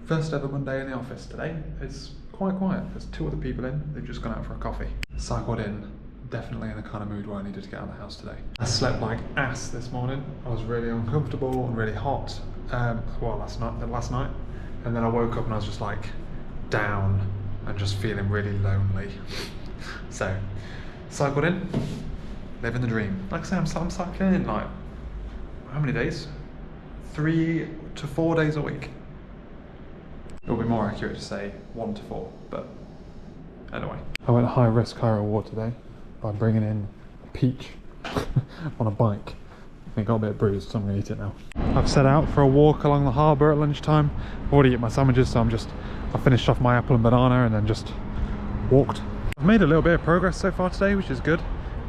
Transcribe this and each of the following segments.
First ever Monday in the office today. It's quite quiet. There's 2 other people in. They've just gone out for a coffee. Cycled in, definitely in the kind of mood where I needed to get out of the house today. I slept like ass this morning. I was really uncomfortable and really hot. Well, last night. And then I woke up and I was just like down and just feeling really lonely. So, cycled in, living the dream. Like I say, I'm cycling in like, how many days? 3 to 4 days a week. It'll be more accurate to say 1 to 4, but anyway. I went high risk, high reward today by bringing in a peach on a bike. It got a bit bruised, so I'm gonna eat it now. I've set out for a walk along the harbour at lunchtime. I've already eaten my sandwiches, so I finished off my apple and banana and then just walked. I've made a little bit of progress so far today, which is good.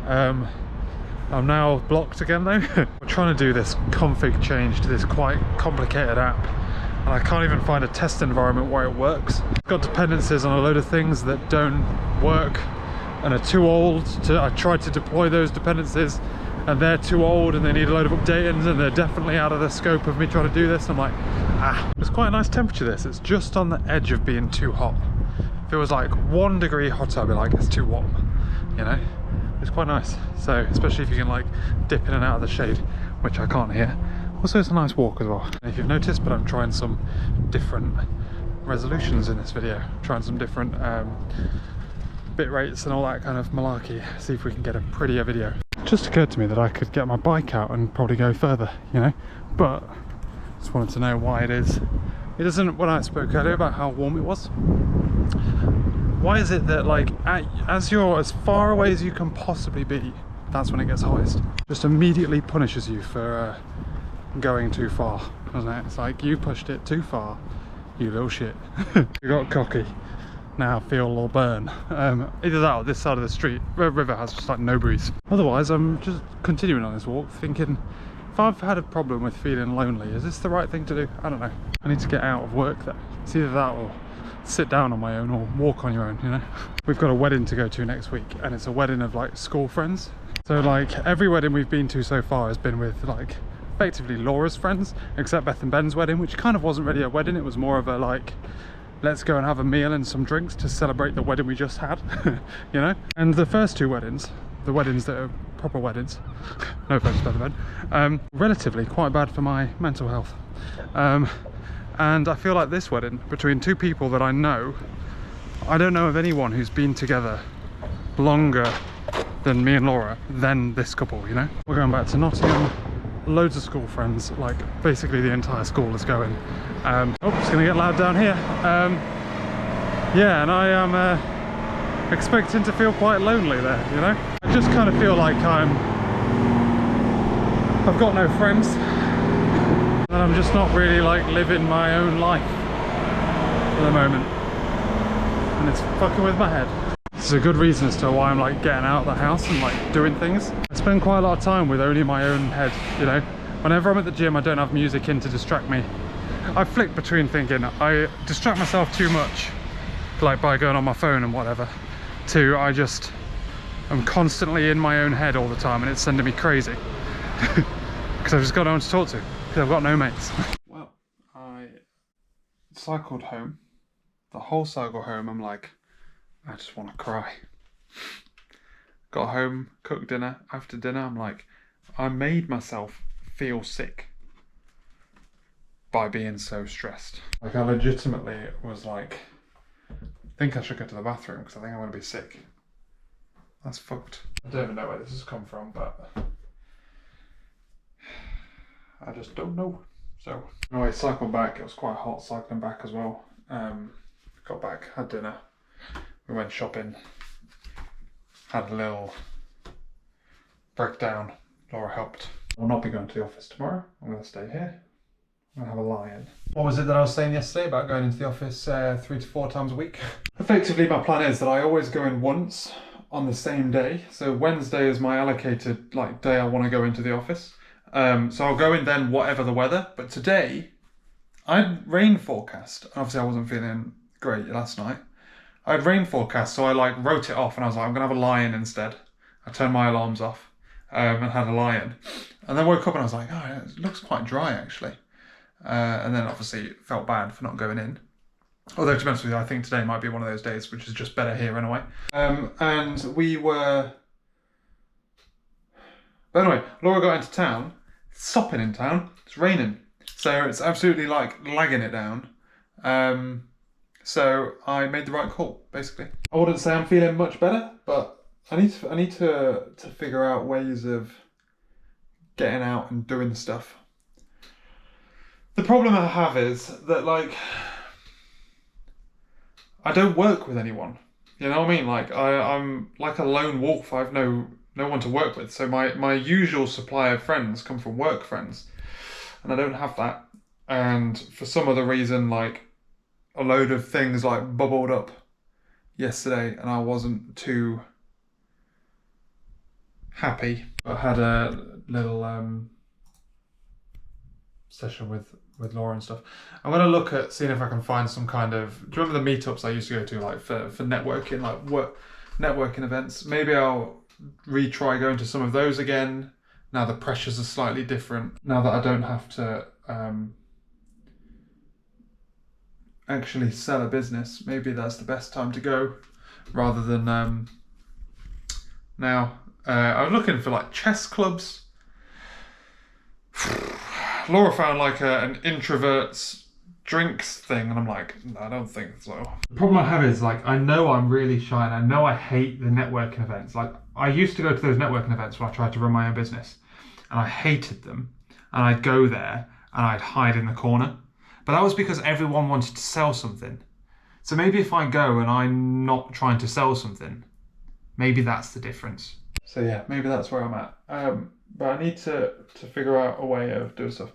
I'm now blocked again though. We're trying to do this config change to this quite complicated app, and I can't even find a test environment where it works. It's got dependencies on a load of things that don't work and are too old to. I tried to deploy those dependencies and they're too old and they need a load of updating, and they're definitely out of the scope of me trying to do this. I'm like, it's quite a nice temperature this. It's just on the edge of being too hot. If it was like 1 degree hotter, I'd be like, it's too warm, you know? It's quite nice. So, especially if you can like dip in and out of the shade, which I can't here. Also, it's a nice walk as well. If you've noticed, but I'm trying some different resolutions in this video. Trying some different bit rates and all that kind of malarkey. See if we can get a prettier video. It just occurred to me that I could get my bike out and probably go further, you know? But just wanted to know why it is. It doesn't, when I spoke earlier about how warm it was, why is it that like as you're as far away as you can possibly be, that's when it gets hottest? Just immediately punishes you for going too far, doesn't it? It's like, you pushed it too far, you little shit. You got cocky. Now I feel a little burn. Either that or this side of the street, river has just like no breeze. Otherwise, I'm just continuing on this walk thinking, if I've had a problem with feeling lonely, is this the right thing to do? I don't know. I need to get out of work though. It's either that or sit down on my own or walk on your own, you know? We've got a wedding to go to next week, and it's a wedding of like school friends. So like every wedding we've been to so far has been with like effectively Laura's friends, except Beth and Ben's wedding, which kind of wasn't really a wedding. It was more of a like, let's go and have a meal and some drinks to celebrate the wedding we just had, you know? And the first 2 weddings, the weddings that are proper weddings, no offense Beth and Ben, relatively quite bad for my mental health. And I feel like this wedding, between 2 people that I know, I don't know of anyone who's been together longer than me and Laura than this couple, you know? We're going back to Nottingham, loads of school friends, like basically the entire school is going. Oh, it's gonna get loud down here. Yeah, and I am expecting to feel quite lonely there, you know? I just kind of feel like I've got no friends. And I'm just not really like living my own life at the moment, and it's fucking with my head. This is a good reason as to why I'm like getting out of the house and like doing things. I spend quite a lot of time with only my own head, you know. Whenever I'm at the gym, I don't have music in to distract me. I flick between thinking I distract myself too much, like by going on my phone and whatever, to I'm constantly in my own head all the time, and it's sending me crazy because I've just got no one to talk to. I've got no mates. Well, I cycled home. The whole cycle home, I'm like, I just want to cry. Got home, cooked dinner. After dinner, I'm like, I made myself feel sick by being so stressed. Like, I legitimately was like, I think I should go to the bathroom because I think I'm going to be sick. That's fucked. I don't even know where this has come from, but I just don't know. So anyway, cycled back. It was quite hot cycling back as well. Got back, had dinner, we went shopping, had a little breakdown. Laura helped. I'll not be going to the office tomorrow. I'm going to stay here. I'm going to have a lie-in. What was it that I was saying yesterday about going into the office 3 to 4 times a week? Effectively, my plan is that I always go in once on the same day. So Wednesday is my allocated like day I want to go into the office. So I'll go in then whatever the weather. But today, I had rain forecast. Obviously, I wasn't feeling great last night. I had rain forecast, so I like wrote it off and I was like, I'm going to have a lie-in instead. I turned my alarms off and had a lie-in. And then woke up and I was like, oh, it looks quite dry actually. and then obviously felt bad for not going in. Although, to be honest with you, I think today might be one of those days, which is just better here anyway. And we were... But anyway, Laura got into town. It's sopping in town. It's raining. So it's absolutely like lagging it down. So I made the right call, basically. I wouldn't say I'm feeling much better, but I need to figure out ways of getting out and doing stuff. The problem I have is that, like, I don't work with anyone. You know what I mean? Like, I'm like a lone wolf. I have no one to work with. So my usual supply of friends come from work friends. And I don't have that. And for some other reason, like, a load of things like bubbled up yesterday and I wasn't too happy. I had a little session with Laura and stuff. I'm going to look at seeing if I can find some kind of... Do you remember the meetups I used to go to, like for networking, like networking events? Maybe I'll retry going to some of those again. Now the pressures are slightly different. Now that I don't have to actually sell a business, maybe that's the best time to go rather than now. I was looking for like chess clubs. Laura found like an introverts drinks thing, and I'm like, no, I don't think so. The problem I have is, like, I know I'm really shy and I know I hate the networking events. Like, I used to go to those networking events when I tried to run my own business and I hated them, and I'd go there and I'd hide in the corner. But that was because everyone wanted to sell something. So maybe if I go and I'm not trying to sell something, maybe that's the difference. So yeah, maybe that's where I'm at. But I need to figure out a way of doing stuff.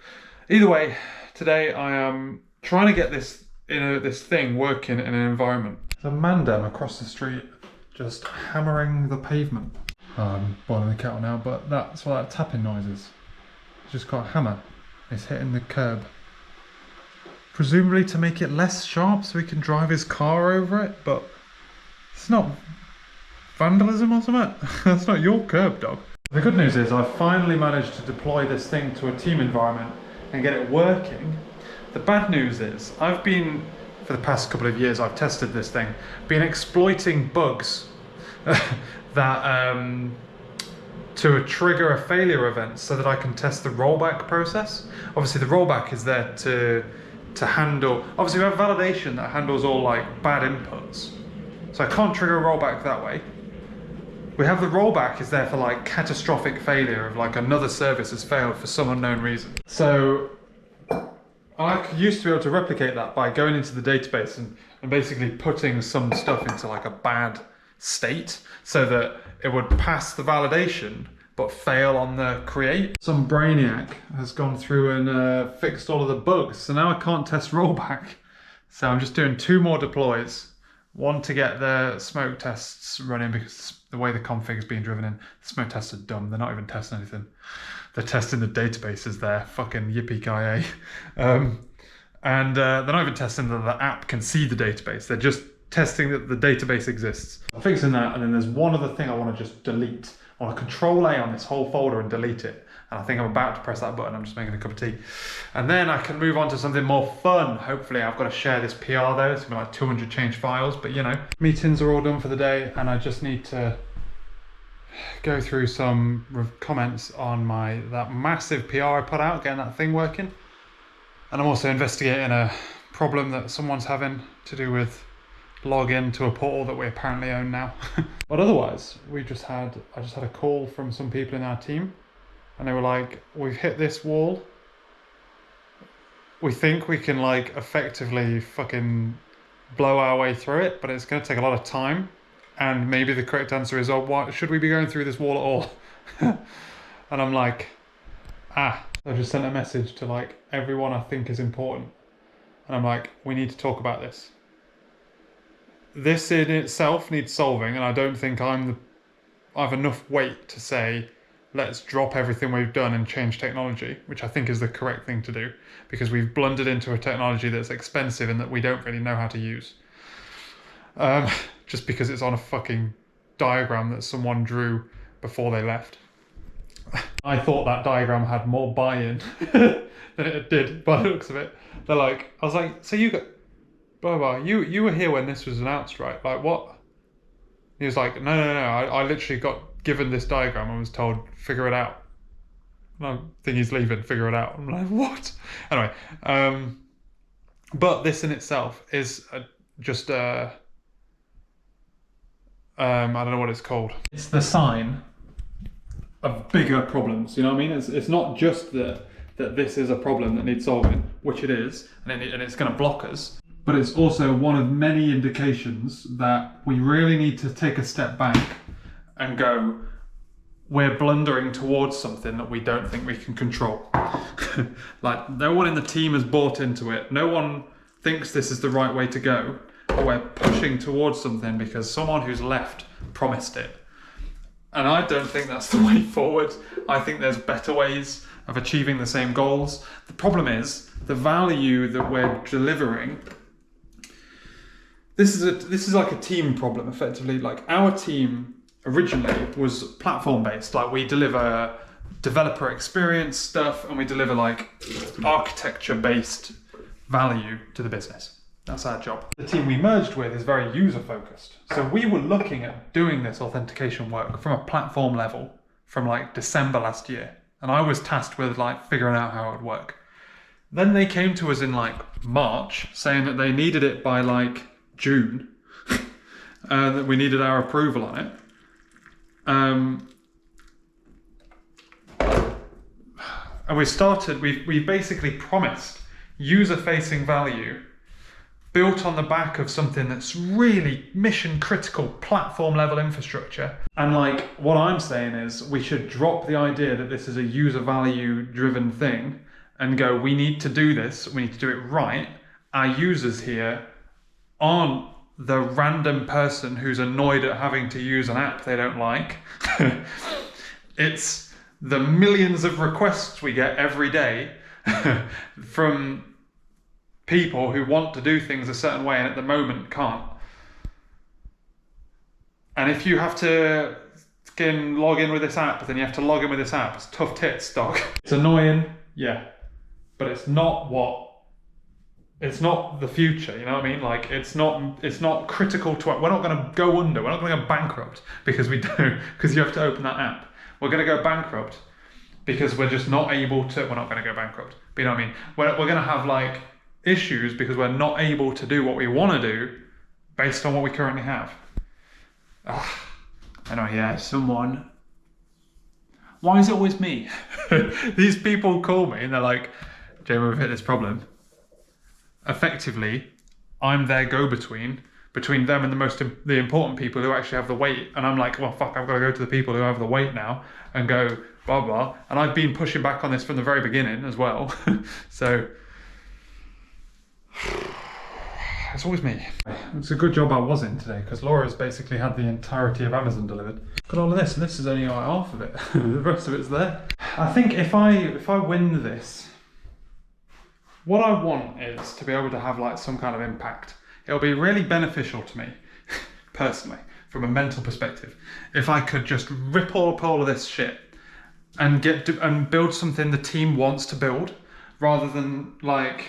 Either way, today I am trying to get this this thing working in an environment. There's a man down across the street just hammering the pavement. I'm boiling the kettle now, but that's what that tapping noise is. He's just got a hammer. It's hitting the curb. Presumably to make it less sharp so he can drive his car over it, but it's not vandalism or something. That's not your curb, dog. The good news is I've finally managed to deploy this thing to a team environment and get it working. The bad news is I've been, for the past couple of years, I've tested this thing, been exploiting bugs that to trigger a failure event so that I can test the rollback process. Obviously the rollback is there to handle, obviously we have validation that handles all like bad inputs. So I can't trigger a rollback that way. We have the rollback is there for like catastrophic failure of like another service has failed for some unknown reason. So I used to be able to replicate that by going into the database and basically putting some stuff into like a bad state so that it would pass the validation but fail on the create. Some brainiac has gone through and fixed all of the bugs, so now I can't test rollback. So I'm just doing 2 more deploys. One to get the smoke tests running because the way the config is being driven in, the smoke tests are dumb. They're not even testing anything. They're testing the databases there. Fucking yippee-ki-yay. And they're not even testing that the app can see the database. They're just testing that the database exists. I'm fixing that, and then there's one other thing I want to just delete. I want to Control-A on this whole folder and delete it. And I think I'm about to press that button. I'm just making a cup of tea. And then I can move on to something more fun. Hopefully I've got to share this PR though. It's gonna be like 200 change files, but you know. Meetings are all done for the day and I just need to go through some comments on that massive PR I put out, getting that thing working. And I'm also investigating a problem that someone's having to do with login to a portal that we apparently own now. But otherwise, I just had a call from some people in our team. And they were like, we've hit this wall. We think we can like effectively fucking blow our way through it, but it's going to take a lot of time. And maybe the correct answer is, oh, why should we be going through this wall at all? And I'm like, I just sent a message to like everyone I think is important. And I'm like, we need to talk about this. This in itself needs solving, and I don't think I have enough weight to say, let's drop everything we've done and change technology, which I think is the correct thing to do, because we've blundered into a technology that's expensive and that we don't really know how to use. Just because it's on a fucking diagram that someone drew before they left. I thought that diagram had more buy-in than it did by the looks of it. They're like, I was like, so you got, blah, blah, you were here when this was announced, right? Like, what? He was like, no, I literally got given this diagram and was told, figure it out. And I think he's leaving, figure it out. I'm like, what? Anyway, but this in itself is just I don't know what it's called. It's the sign of bigger problems, you know what I mean? It's not just that this is a problem that needs solving, which it is, and it's going to block us, but it's also one of many indications that we really need to take a step back and go, we're blundering towards something that we don't think we can control. Like, no one in the team has bought into it. No one thinks this is the right way to go, but we're pushing towards something because someone who's left promised it. And I don't think that's the way forward. I think there's better ways of achieving the same goals. The problem is the value that we're delivering. This is like a team problem, effectively. Like, our team originally was platform based. Like, we deliver developer experience stuff and we deliver like architecture based value to the business. That's our job. The team we merged with is very user focused. So we were looking at doing this authentication work from a platform level from like December last year. And I was tasked with like figuring out how it would work. Then they came to us in like March saying that they needed it by like June, that we needed our approval on it. And we basically promised user-facing value built on the back of something that's really mission-critical platform-level infrastructure. And like, what I'm saying is we should drop the idea that this is a user value-driven thing and go, we need to do this, we need to do it right. Our users here aren't the random person who's annoyed at having to use an app they don't like. It's the millions of requests we get every day from people who want to do things a certain way and at the moment can't. And if you have to log in with this app, then you have to log in with this app. It's tough tits, dog. It's annoying, yeah, but it's not the future, you know what I mean? Like, it's not critical to it. We're not going to go under. We're not going to go bankrupt because you have to open that app. We're going to go bankrupt because we're just not able to. We're not going to go bankrupt, but you know what I mean? We're going to have like issues because we're not able to do what we want to do based on what we currently have. Anyway, yeah, someone. Why is it always me? These people call me and they're like, Jamie, we've hit this problem. Effectively, I'm their go-between between them and the important people who actually have the weight. And I'm like, well, fuck, I've got to go to the people who have the weight now and go blah, blah. And I've been pushing back on this from the very beginning as well. So it's always me. It's a good job I wasn't today because Laura's basically had the entirety of Amazon delivered. Got all of this, and this is only like half of it. The rest of it's there. I think if I win this, what I want is to be able to have like some kind of impact. It'll be really beneficial to me, personally, from a mental perspective, if I could just rip up all of this shit and build something the team wants to build, rather than like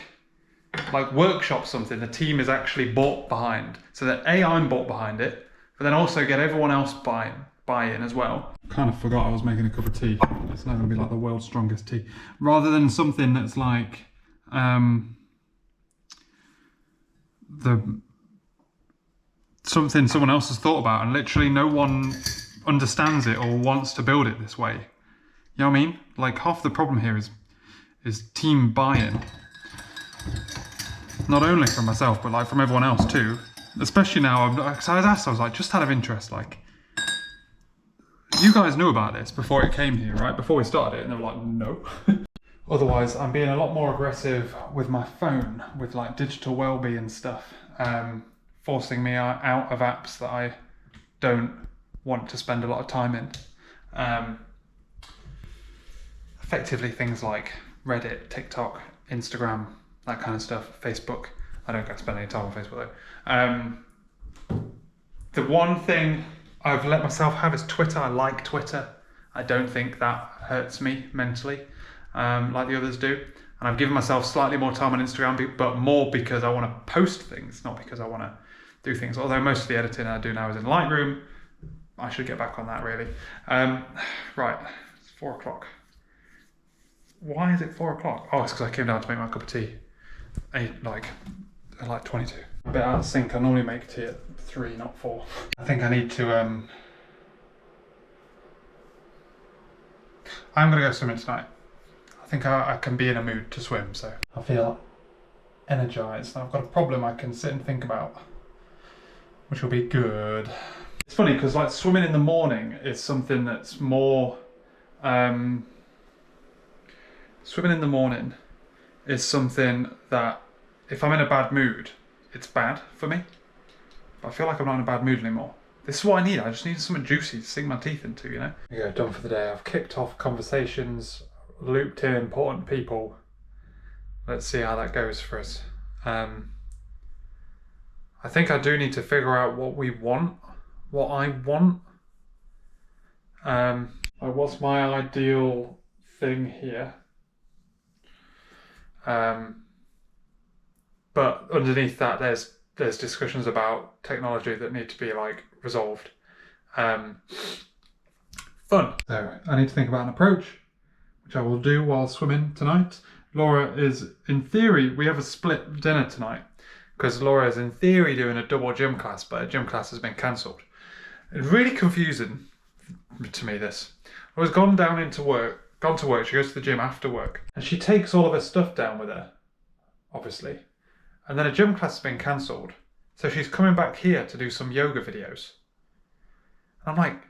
workshop something the team is actually bought behind, so that I'm bought behind it, but then also get everyone else buy in as well. Kind of forgot I was making a cup of tea. It's not going to be like the world's strongest tea. Rather than something that's like something someone else has thought about and literally no one understands it or wants to build it this way. You know what I mean? Like, half the problem here is team buy-in. Not only from myself, but like from everyone else too. Especially now, I was like, just out of interest, like, you guys knew about this before it came here, right? Before we started it, and they were like, no. Otherwise, I'm being a lot more aggressive with my phone, with like digital well-being stuff, forcing me out of apps that I don't want to spend a lot of time in. Effectively things like Reddit, TikTok, Instagram, that kind of stuff, Facebook. I don't get to spend any time on Facebook though. The one thing I've let myself have is Twitter. I like Twitter. I don't think that hurts me mentally like the others do. And I've given myself slightly more time on Instagram, but more because I want to post things, not because I want to do things. Although most of the editing I do now is in Lightroom. I should get back on that really. Right, it's 4 o'clock. Why is it 4 o'clock? Oh, it's because I came down to make my cup of tea at like 22. A bit out of sync. I normally make tea at 3, not 4. I think I need to I'm gonna go swimming tonight. I think I can be in a mood to swim, so I feel energized. I've got a problem I can sit and think about, which will be good. It's funny because like swimming in the morning is something that's more swimming in the morning is something that if I'm in a bad mood, it's bad for me. But I feel like I'm not in a bad mood anymore. This is what I need. I just need something juicy to sink my teeth into, you know? There you go, done for the day. I've kicked off conversations, looped in important people. Let's see how that goes for us. I think I do need to figure out what we want, what I want. Like what's my ideal thing here? But underneath that, there's discussions about technology that need to be like resolved. Fun. So I need to think about an approach, which I will do while swimming tonight. Laura is, in theory, we have a split dinner tonight because Laura is in theory doing a double gym class, but her gym class has been cancelled. It's really confusing to me, this. I was gone to work, she goes to the gym after work, and she takes all of her stuff down with her, obviously. And then a gym class has been cancelled. So she's coming back here to do some yoga videos. And I'm like,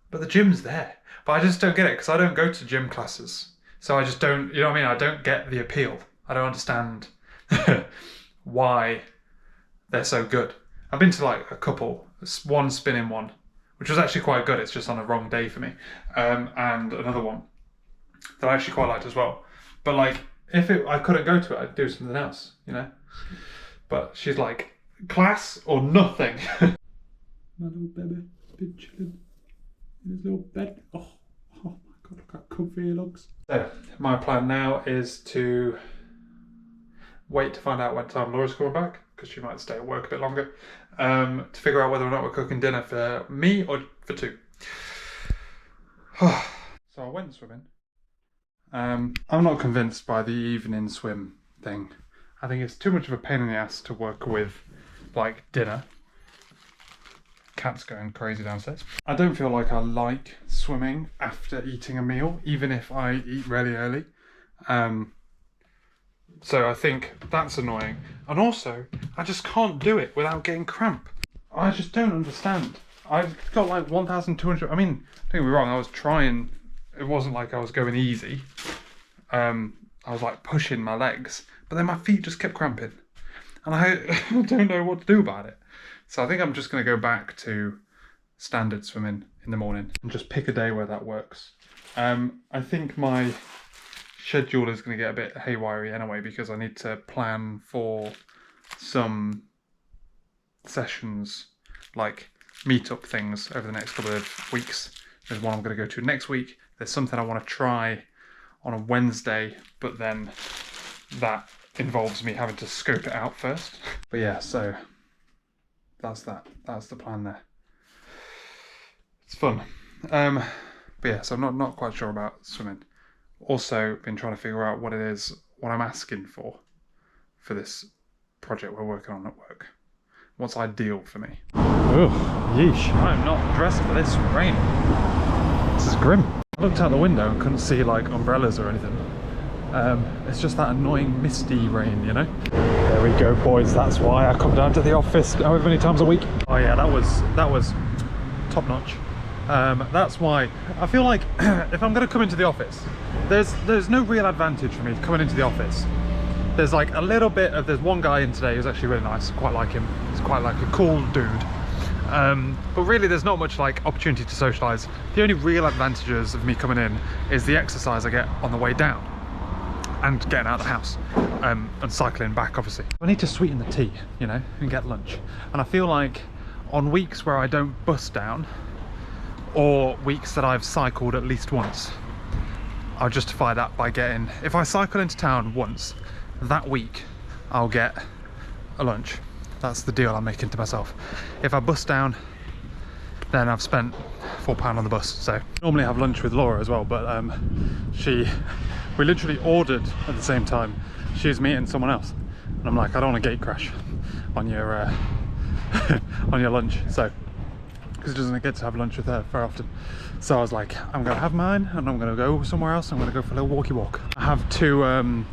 but the gym's there. But I just don't get it because I don't go to gym classes. So I just don't, you know what I mean? I don't get the appeal. I don't understand why they're so good. I've been to like a couple, one spinning one, which was actually quite good. It's just on a wrong day for me. And another one that I actually quite liked as well. But like, if I couldn't go to it, I'd do something else, you know? But she's like, class or nothing. My little baby has been chilling in his little bed. Oh my god, look how comfy he looks. So, my plan now is to wait to find out when time Laura's coming back, because she might stay at work a bit longer, to figure out whether or not we're cooking dinner for me or for 2. So I went swimming. I'm not convinced by the evening swim thing. I think it's too much of a pain in the ass to work with, like, dinner. Cat's going crazy downstairs. I don't feel like I like swimming after eating a meal, even if I eat really early. So I think that's annoying. And also, I just can't do it without getting cramp. I just don't understand. I've got like 1,200, I mean, don't get me wrong, I was trying, it wasn't like I was going easy. I was like pushing my legs, but then my feet just kept cramping. And I don't know what to do about it. So I think I'm just going to go back to standard swimming in the morning and just pick a day where that works. I think my schedule is going to get a bit haywire anyway, because I need to plan for some sessions, like meetup things over the next couple of weeks. There's one I'm going to go to next week. There's something I want to try on a Wednesday, but then that involves me having to scope it out first. But yeah, so that's that. That's the plan there. It's fun. But yeah, so I'm not quite sure about swimming. Also been trying to figure out what it is, what I'm asking for this project we're working on at work. What's ideal for me. Oh, yeesh. I'm not dressed for this rain. This is grim. I looked out the window and couldn't see like umbrellas or anything. It's just that annoying misty rain, you know? There we go, boys. That's why I come down to the office however many times a week. Oh yeah, that was top notch. That's why I feel like if I'm going to come into the office, there's no real advantage for me coming into the office. There's like a little bit of, there's one guy in today who's actually really nice, quite like him. He's quite like a cool dude. But really there's not much like opportunity to socialise. The only real advantages of me coming in is the exercise I get on the way down and getting out of the house, and cycling back obviously. I need to sweeten the tea, you know, and get lunch. And I feel like on weeks where I don't bust down, or weeks that I've cycled at least once. I'll justify that by getting, if I cycle into town once, that week I'll get a lunch. That's the deal I'm making to myself. If I bus down, then I've spent £4 on the bus. So normally I have lunch with Laura as well, but we literally ordered at the same time. She was meeting someone else, and I'm like, I don't want to gate crash on your on your lunch, so because it doesn't get to have lunch with her very often. So I was like, I'm gonna have mine and I'm gonna go somewhere else. I'm gonna go for a little walkie walk. I have two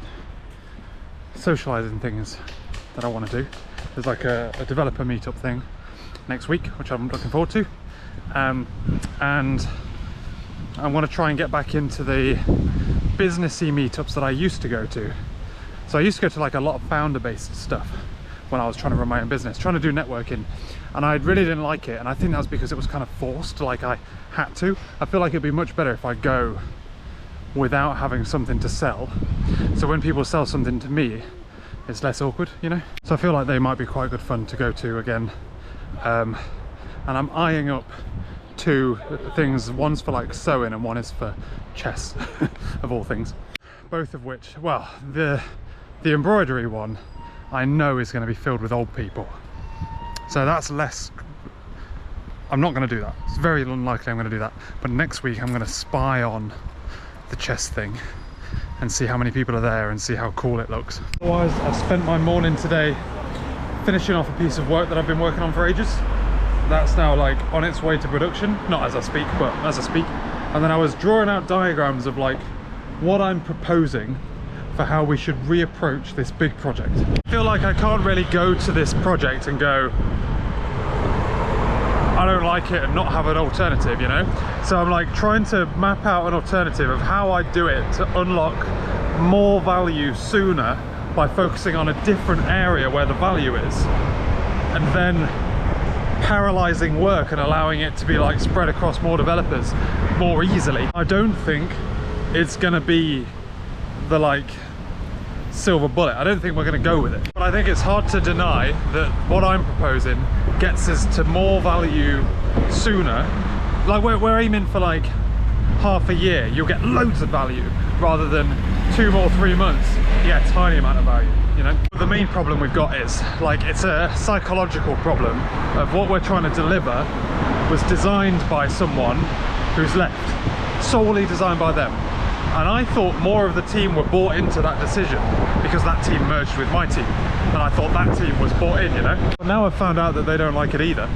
socializing things that I want to do. There's like a developer meetup thing next week, which I'm looking forward to, and I want to try and get back into the businessy meetups that I used to go to. So I used to go to like a lot of founder-based stuff when I was trying to run my own business, trying to do networking, and I really didn't like it, and I think that was because it was kind of forced, like I had to. I feel like it'd be much better if I go without having something to sell, so when people sell something to me, it's less awkward, you know? So I feel like they might be quite good fun to go to again, and I'm eyeing up two things. One's for like sewing and one is for chess, of all things. Both of which, well, the embroidery one I know is going to be filled with old people, so that's less. I'm not going to do that. It's very unlikely I'm going to do that, but next week I'm going to spy on the chess thing and see how many people are there and see how cool it looks. Otherwise, I've spent my morning today finishing off a piece of work that I've been working on for ages. That's now like on its way to production, not as I speak, but as I speak. And then I was drawing out diagrams of like what I'm proposing for how we should reapproach this big project. I feel like I can't really go to this project and go, I don't like it, and not have an alternative, you know? So I'm like trying to map out an alternative of how I do it to unlock more value sooner by focusing on a different area where the value is, and then parallelizing work and allowing it to be like spread across more developers more easily. I don't think it's gonna be the like silver bullet. I don't think we're going to go with it, but I think it's hard to deny that what I'm proposing gets us to more value sooner. Like we're aiming for like half a year, you'll get loads of value, rather than 2 or 3 months you get a tiny amount of value, you know? The main problem we've got is like, it's a psychological problem of what we're trying to deliver was designed by someone who's left, solely designed by them. And I thought more of the team were bought into that decision because that team merged with my team, and I thought that team was bought in, you know? But now I've found out that they don't like it either.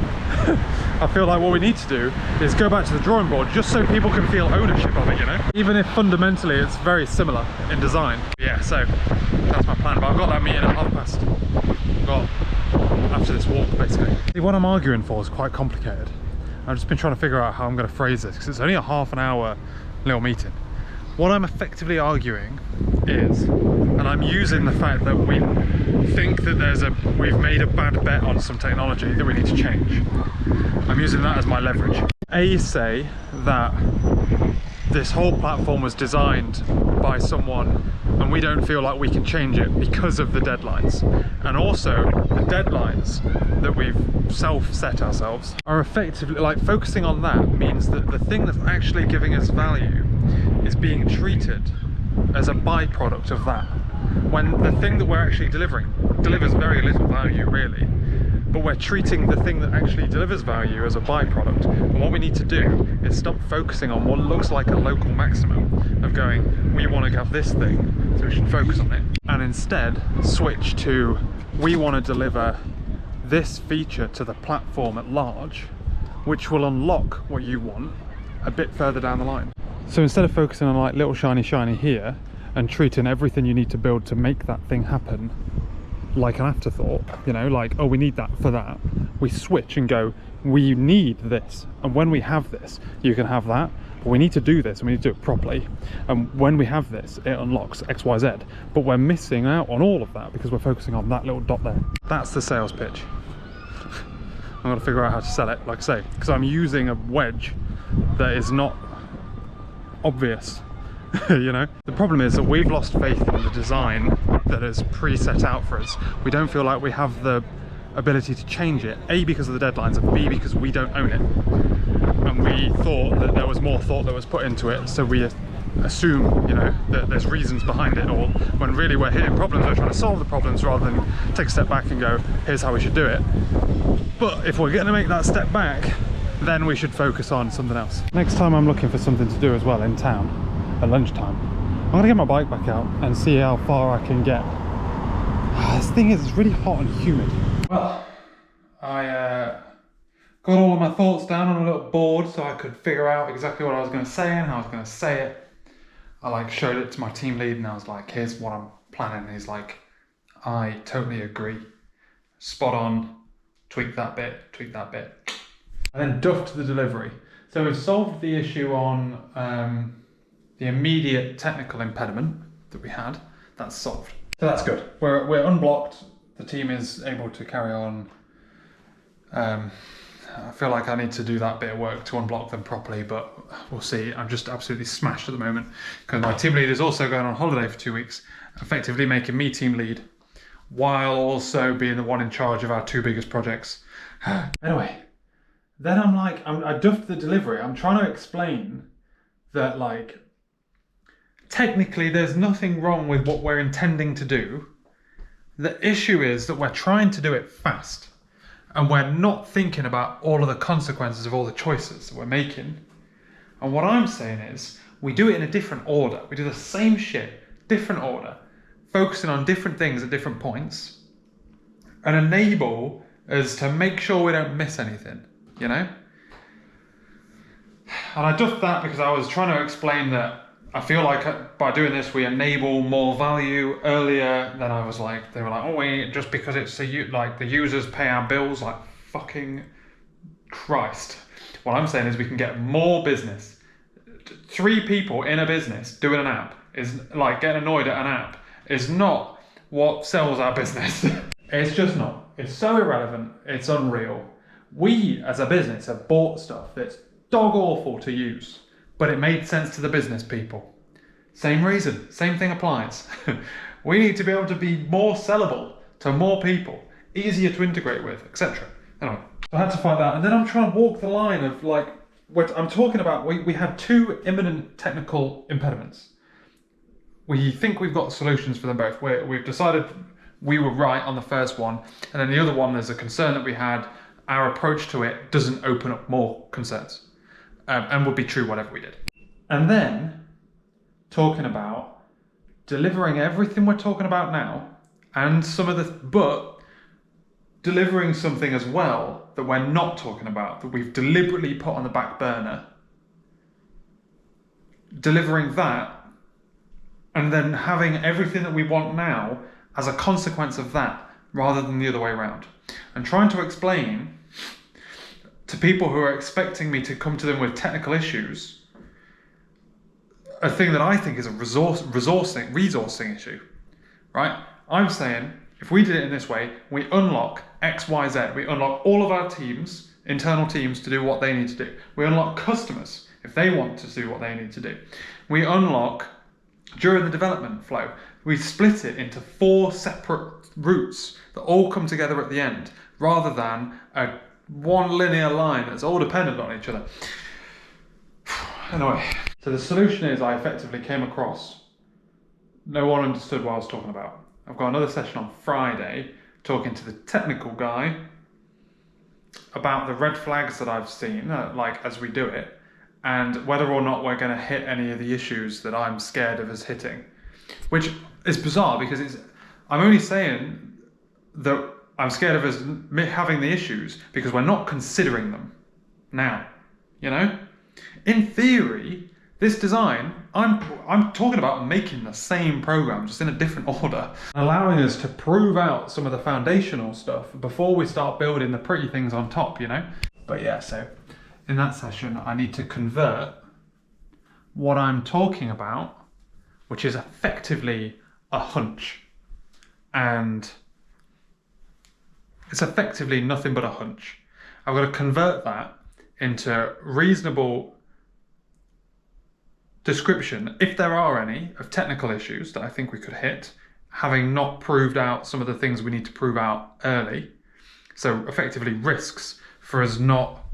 I feel like what we need to do is go back to the drawing board just so people can feel ownership of it, you know? Even if fundamentally it's very similar in design. Yeah, so that's my plan, but I've got that meeting at past. Got after this walk, basically. See, what I'm arguing for is quite complicated. I've just been trying to figure out how I'm going to phrase this, because it's only a half an hour little meeting. What I'm effectively arguing is, and I'm using the fact that we think that we've made a bad bet on some technology that we need to change. I'm using that as my leverage. Say that this whole platform was designed by someone and we don't feel like we can change it because of the deadlines. And also the deadlines that we've self-set ourselves are effectively, like, focusing on that means that the thing that's actually giving us value is being treated as a byproduct of that, when the thing that we're actually delivering delivers very little value really, but we're treating the thing that actually delivers value as a byproduct. And what we need to do is stop focusing on what looks like a local maximum of going, we want to have this thing, so we should focus on it, and instead switch to, we want to deliver this feature to the platform at large, which will unlock what you want a bit further down the line. So instead of focusing on like little shiny here and treating everything you need to build to make that thing happen like an afterthought, you know, like, oh, we need that for that, we switch and go, we need this, and when we have this you can have that, but we need to do this and we need to do it properly, and when we have this it unlocks XYZ, but we're missing out on all of that because we're focusing on that little dot there. That's the sales pitch. I'm going to figure out how to sell it, like I say, because I'm using a wedge that is not obvious. You know, the problem is that we've lost faith in the design that is pre-set out for us. We don't feel like we have the ability to change it, A, because of the deadlines, and B, because we don't own it. and we thought that there was more thought that was put into it, so we assume, you know, that there's reasons behind it all, when really we're hitting problems, we're trying to solve the problems rather than take a step back and go, here's how we should do it. But if we're going to make that step back, then we should focus on something else. Next time I'm looking for something to do as well in town at lunchtime, I'm going to get my bike back out and see how far I can get. This thing is really hot and humid. Well, I got all of my thoughts down on a little board so I could figure out exactly what I was going to say and how I was going to say it. I like showed it to my team lead and I was like, here's what I'm planning. And he's like, I totally agree. Spot on. Tweak that bit, tweak that bit. And then duffed the delivery. So we've solved the issue on the immediate technical impediment that we had. That's solved. So that's good. We're unblocked. The team is able to carry on. I feel like I need to do that bit of work to unblock them properly, but we'll see. I'm just absolutely smashed at the moment because my team lead is also going on holiday for 2 weeks, effectively making me team lead while also being the one in charge of our 2 biggest projects. Anyway, then I'm like, I duffed the delivery. I'm trying to explain that, like, technically there's nothing wrong with what we're intending to do. The issue is that we're trying to do it fast. And we're not thinking about all of the consequences of all the choices that we're making. And what I'm saying is, we do it in a different order. We do the same shit, different order, focusing on different things at different points, and enable us to make sure we don't miss anything, you know? And I duffed that because I was trying to explain that I feel like by doing this, we enable more value. Earlier, then I was like, they were like, oh wait, just because it's like the users pay our bills, like fucking Christ. What I'm saying is we can get more business. 3 people in a business doing an app is like getting annoyed at an app is not what sells our business. It's just not. It's so irrelevant. It's unreal. We as a business have bought stuff that's dog awful to use, but it made sense to the business people. Same reason, same thing applies. We need to be able to be more sellable to more people, easier to integrate with, etc. Anyway, so I had to fight that, and then I'm trying to walk the line of like, what I'm talking about, we had 2 imminent technical impediments. We think we've got solutions for them both. We've decided we were right on the first one, and then the other one, there's a concern that we had, our approach to it doesn't open up more concerns. And would be true whatever we did. And then talking about delivering everything we're talking about now, and but delivering something as well that we're not talking about, that we've deliberately put on the back burner. Delivering that, and then having everything that we want now as a consequence of that, rather than the other way around. And trying to explain to people who are expecting me to come to them with technical issues, a thing that I think is a resourcing issue, right? I'm saying, if we did it in this way, we unlock X, Y, Z. We unlock all of our teams, internal teams, to do what they need to do. We unlock customers, if they want to do what they need to do. We unlock, during the development flow, we split it into 4 separate routes that all come together at the end, rather than one linear line that's all dependent on each other. Anyway, so the solution is I effectively came across, no one understood what I was talking about. I've got another session on Friday talking to the technical guy about the red flags that I've seen, like as we do it, and whether or not we're going to hit any of the issues that I'm scared of us hitting. Which is bizarre because I'm only saying that I'm scared of us having the issues because we're not considering them now, you know? In theory, this design, I'm talking about making the same program, just in a different order, allowing us to prove out some of the foundational stuff before we start building the pretty things on top, you know? But yeah, so in that session, I need to convert what I'm talking about, which is effectively a hunch, and it's effectively nothing but a hunch. I've got to convert that into reasonable description, if there are any, of technical issues that I think we could hit, having not proved out some of the things we need to prove out early. So effectively risks for us not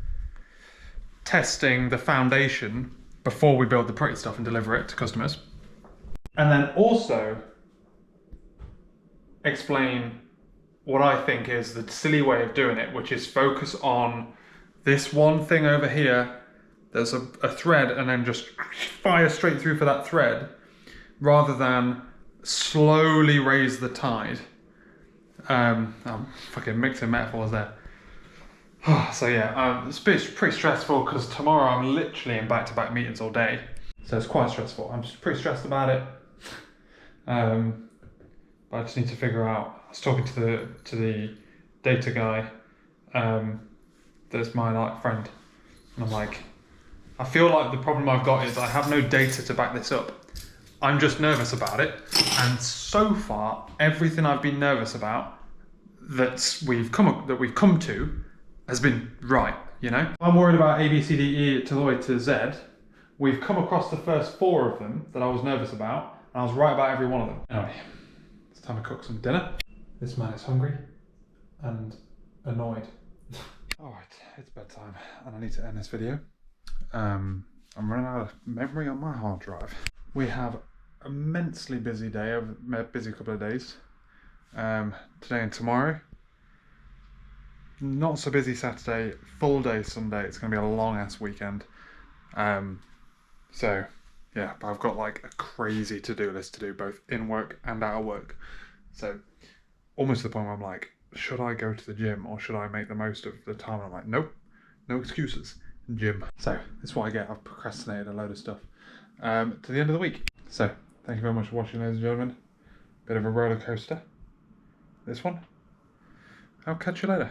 testing the foundation before we build the pretty stuff and deliver it to customers. And then also explain what I think is the silly way of doing it, which is focus on this one thing over here. There's a thread, and then just fire straight through for that thread, rather than slowly raise the tide. I'm fucking mixing metaphors there. So yeah, it's pretty stressful because tomorrow I'm literally in back-to-back meetings all day. So it's quite stressful. I'm just pretty stressed about it. But I just need to figure out. I was talking to the data guy, that's my friend, and I'm like, I feel like the problem I've got is I have no data to back this up. I'm just nervous about it, and so far everything I've been nervous about that we've come to has been right. You know, I'm worried about A, B, C, D, E to the way to Z. We've come across the first 4 of them that I was nervous about, and I was right about every one of them. Anyway, it's time to cook some dinner. This man is hungry and annoyed. Alright, it's bedtime and I need to end this video. I'm running out of memory on my hard drive. We have immensely busy day, a busy couple of days. Today and tomorrow. Not so busy Saturday, full day Sunday. It's going to be a long ass weekend. So yeah, but I've got like a crazy to-do list to do, both in work and out of work. So almost to the point where I'm like, should I go to the gym or should I make the most of the time? And I'm like, nope, no excuses, gym. So that's what I get. I've procrastinated a load of stuff to the end of the week. So thank you very much for watching, ladies and gentlemen. Bit of a roller coaster, this one. I'll catch you later.